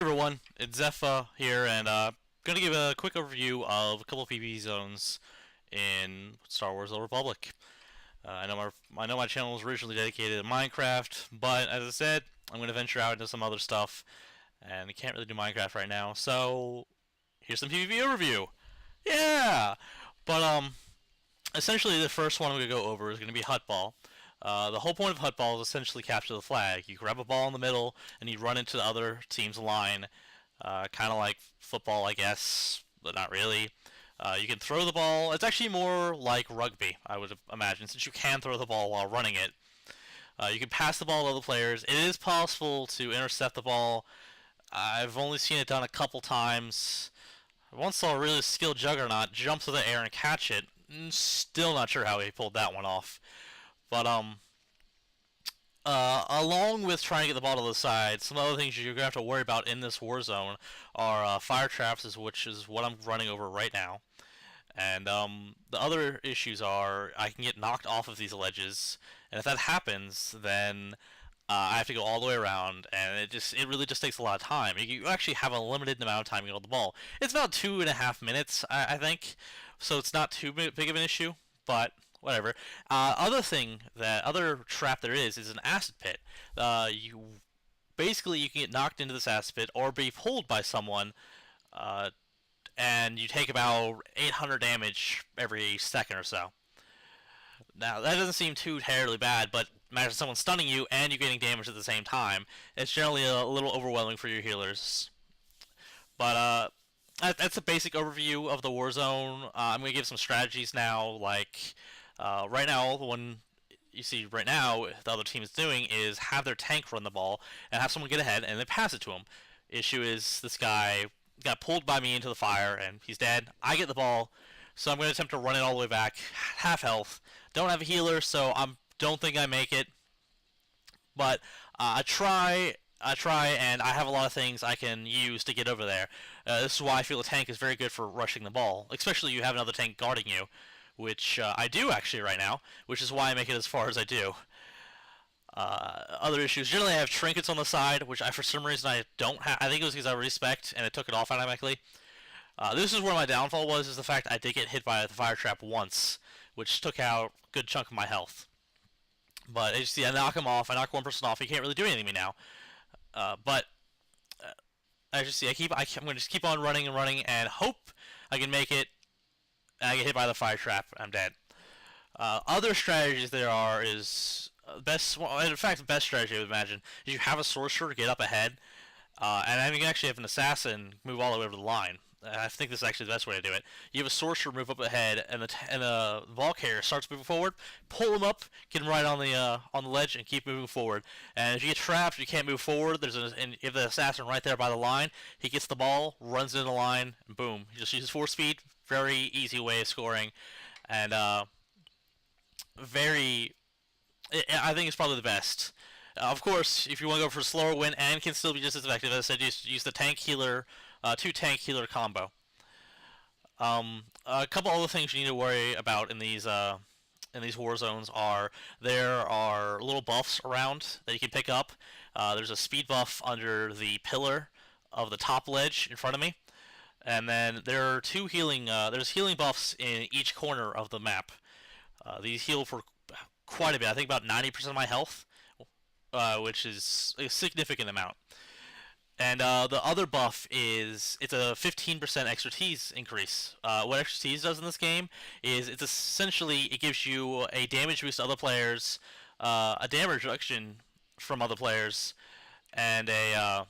Everyone, it's Zepha here, and gonna give a quick overview of a couple of PvP zones in Star Wars: The Republic. I know my channel was originally dedicated to Minecraft, but as I said, I'm gonna venture out into some other stuff, and I can't really do Minecraft right now. So here's some PvP overview. Yeah, but essentially the first one I'm gonna go over is gonna be Huttball. The whole point of Huttball is essentially capture the flag. You grab a ball in the middle and you run into the other team's line, kind of like football, I guess, but not really. You can throw the ball. It's actually more like rugby, I would imagine, since you can throw the ball while running it. You can pass the ball to other players. It is possible to intercept the ball. I've only seen it done a couple times. I once saw a really skilled Juggernaut jump through the air and catch it. Still not sure how he pulled that one off. But along with trying to get the ball to the side, some other things you're gonna have to worry about in this war zone are fire traps, which is what I'm running over right now. And the other issues are I can get knocked off of these ledges, and if that happens, then I have to go all the way around, and it really just takes a lot of time. You actually have a limited amount of time to get on the ball. It's about 2.5 minutes, I think, so it's not too big of an issue, but whatever. Other trap there is an acid pit. You can get knocked into this acid pit or be pulled by someone, and you take about 800 damage every second or so. Now that doesn't seem too terribly bad, but imagine someone stunning you and you getting damage at the same time. It's generally a little overwhelming for your healers. But that's a basic overview of the Warzone. I'm going to give some strategies now. Like right now, the one you see right now, the other team is doing is have their tank run the ball and have someone get ahead and then pass it to him. Issue is this guy got pulled by me into the fire and he's dead. I get the ball, so I'm going to attempt to run it all the way back, half health. Don't have a healer, so I don't think I make it. But I try, and I have a lot of things I can use to get over there. This is why I feel a tank is very good for rushing the ball, especially if you have another tank guarding you, which I do actually right now, which is why I make it as far as I do. Other issues. Generally, I have trinkets on the side, which for some reason I don't have. I think it was because I respect and it took it off automatically. This is where my downfall was, is the fact I did get hit by the fire trap once, which took out a good chunk of my health. But as you see, I knock him off. I knock one person off. He can't really do anything to me now. But as you see, I'm going to just keep on running and running and hope I can make it. And I get hit by the fire trap. I'm dead. Other strategies there are is in fact, the best strategy I would imagine is you have a sorcerer get up ahead, and then you can actually have an assassin move all the way over the line. I think this is actually the best way to do it. You have a sorcerer move up ahead, and the ball carrier starts moving forward. Pull him up, get him right on the ledge, and keep moving forward. And if you get trapped, you can't move forward. And you have the assassin right there by the line. He gets the ball, runs into the line, and boom! He just uses force speed. Very easy way of scoring, and I think it's probably the best. Of course, if you want to go for a slower win and can still be just as effective, as I said, use the tank healer, two tank healer combo. A couple other things you need to worry about in these war zones are there are little buffs around that you can pick up. There's a speed buff under the pillar of the top ledge in front of me, and then there are there's healing buffs in each corner of the map. These heal for quite a bit. I think about 90% of my health, which is a significant amount. And the other buff is it's a 15% expertise increase. What expertise does in this game is it gives you a damage boost to other players, a damage reduction from other players, and a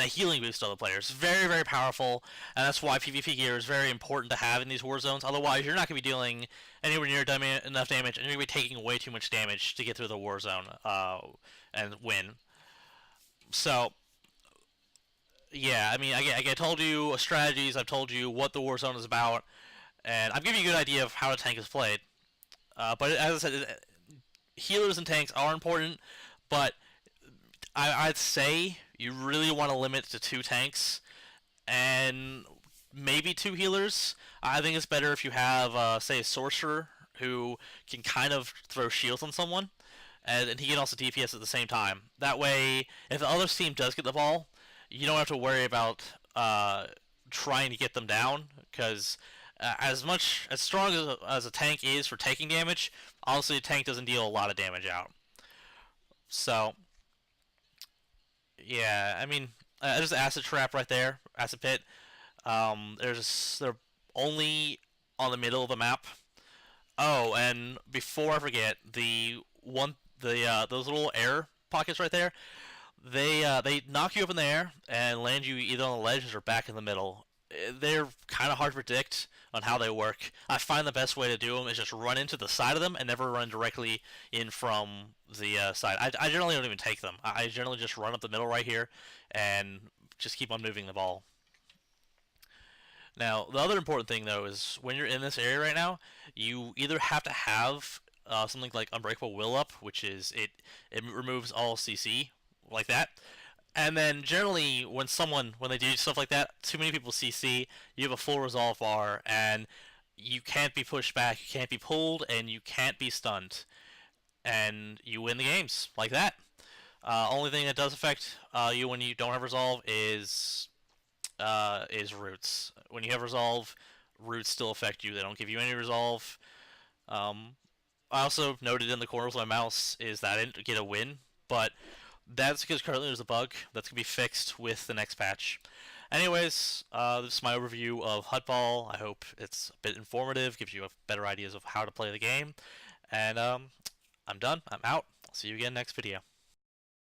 healing boost to other players. Very, very powerful, and that's why PvP gear is very important to have in these war zones. Otherwise, you're not going to be dealing anywhere near enough damage, and you're going to be taking way too much damage to get through the war zone and win. So, yeah, I mean, I told you strategies, I've told you what the war zone is about, and I've given you a good idea of how a tank is played. But as I said, healers and tanks are important, but I'd say you really want to limit to 2 tanks and maybe 2 healers. I think it's better if you have, say, a sorcerer who can kind of throw shields on someone, and he can also DPS at the same time. That way, if the other team does get the ball, you don't have to worry about trying to get them down because as strong as a tank is for taking damage, honestly, a tank doesn't deal a lot of damage out. So yeah, I mean, there's an acid trap right there, acid pit. They're only on the middle of the map. Oh, and before I forget, the those little air pockets right there, they knock you up in the air and land you either on the ledges or back in the middle. They're kind of hard to predict on how they work. I find the best way to do them is just run into the side of them and never run directly in from the side. I generally don't even take them. I generally just run up the middle right here and just keep on moving the ball. Now, the other important thing though is when you're in this area right now, you either have to have something like Unbreakable Will up, which is it removes all CC like that. And then generally, when they do stuff like that, too many people CC, you have a full resolve bar, and you can't be pushed back, you can't be pulled, and you can't be stunned, and you win the games like that. Only thing that does affect you when you don't have resolve is roots. When you have resolve, roots still affect you. They don't give you any resolve. Um, I also noted in the corner with my mouse is that I didn't get a win, but that's because currently there's a bug that's gonna be fixed with the next patch. Anyways, this is my overview of Huttball. I hope it's a bit informative, gives you better ideas of how to play the game, and I'm done. I'm out. I'll see you again next video.